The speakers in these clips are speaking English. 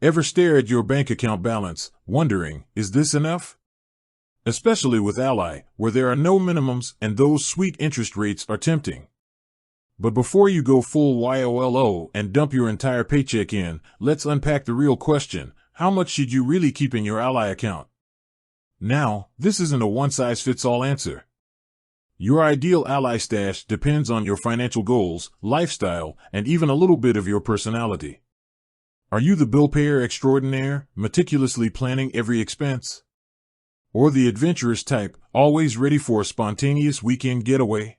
Ever stare at your bank account balance, wondering, is this enough? Especially with Ally, where there are no minimums and those sweet interest rates are tempting. But before you go full YOLO and dump your entire paycheck in, let's unpack the real question: how much should you really keep in your Ally account? Now, this isn't a one-size-fits-all answer. Your ideal Ally stash depends on your financial goals, lifestyle, and even a little bit of your personality. Are you the bill payer extraordinaire, meticulously planning every expense? Or the adventurous type, always ready for a spontaneous weekend getaway?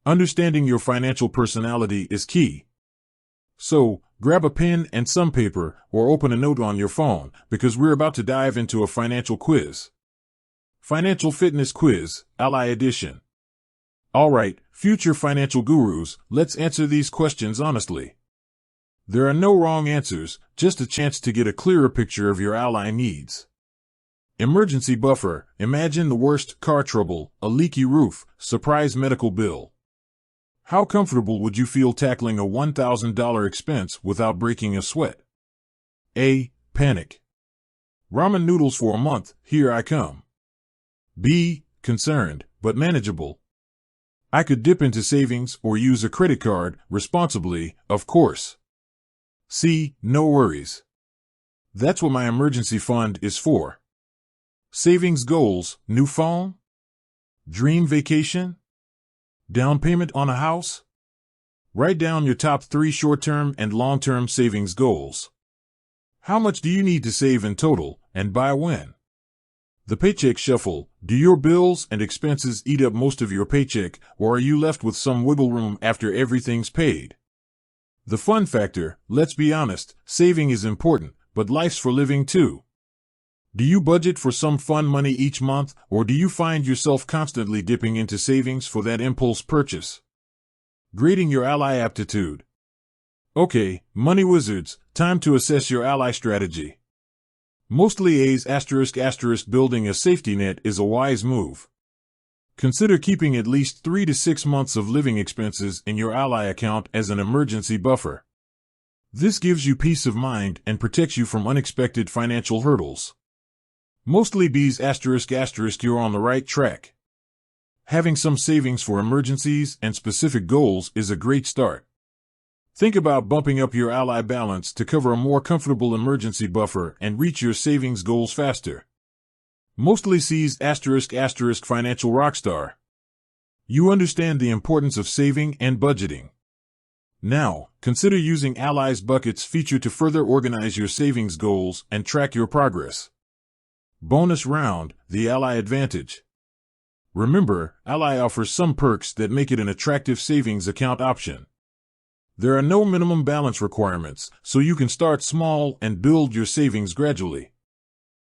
Understanding your financial personality is key. So, grab a pen and some paper, or open a note on your phone, because we're about to dive into a financial quiz. Financial Fitness Quiz, Ally Edition. Alright, future financial gurus, let's answer these questions honestly. There are no wrong answers, just a chance to get a clearer picture of your Ally needs. Emergency buffer: imagine the worst: car trouble, a leaky roof, surprise medical bill. How comfortable would you feel tackling a $1,000 expense without breaking a sweat? A. Panic. Ramen noodles for a month, here I come. B. Concerned, but manageable. I could dip into savings or use a credit card, responsibly, of course. C. No worries. That's what my emergency fund is for. Savings goals: new phone? Dream vacation? Down payment on a house? Write down your top 3 short-term and long-term savings goals. How much do you need to save in total, and by when? The paycheck shuffle: do your bills and expenses eat up most of your paycheck, or are you left with some wiggle room after everything's paid? The fun factor: let's be honest, saving is important, but life's for living too. Do you budget for some fun money each month, or do you find yourself constantly dipping into savings for that impulse purchase? Grading your Ally aptitude. Okay, money wizards, time to assess your Ally strategy. Mostly A's ***. Building a safety net is a wise move. Consider keeping at least 3 to 6 months of living expenses in your Ally account as an emergency buffer. This gives you peace of mind and protects you from unexpected financial hurdles. Mostly B's ***. You're on the right track. Having some savings for emergencies and specific goals is a great start. Think about bumping up your Ally balance to cover a more comfortable emergency buffer and reach your savings goals faster. Mostly C's ***. Financial rockstar. You understand the importance of saving and budgeting. Now, consider using Ally's Buckets feature to further organize your savings goals and track your progress. Bonus round: the Ally Advantage. Remember, Ally offers some perks that make it an attractive savings account option. There are no minimum balance requirements, so you can start small and build your savings gradually.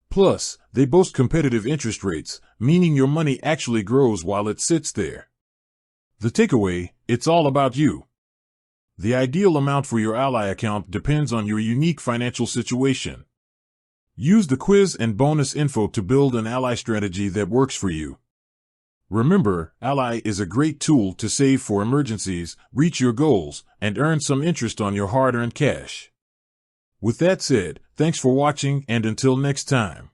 Plus, they boast competitive interest rates, meaning your money actually grows while it sits there. The takeaway: it's all about you. The ideal amount for your Ally account depends on your unique financial situation. Use the quiz and bonus info to build an Ally strategy that works for you. Remember, Ally is a great tool to save for emergencies, reach your goals, and earn some interest on your hard-earned cash. With that said, thanks for watching, and until next time.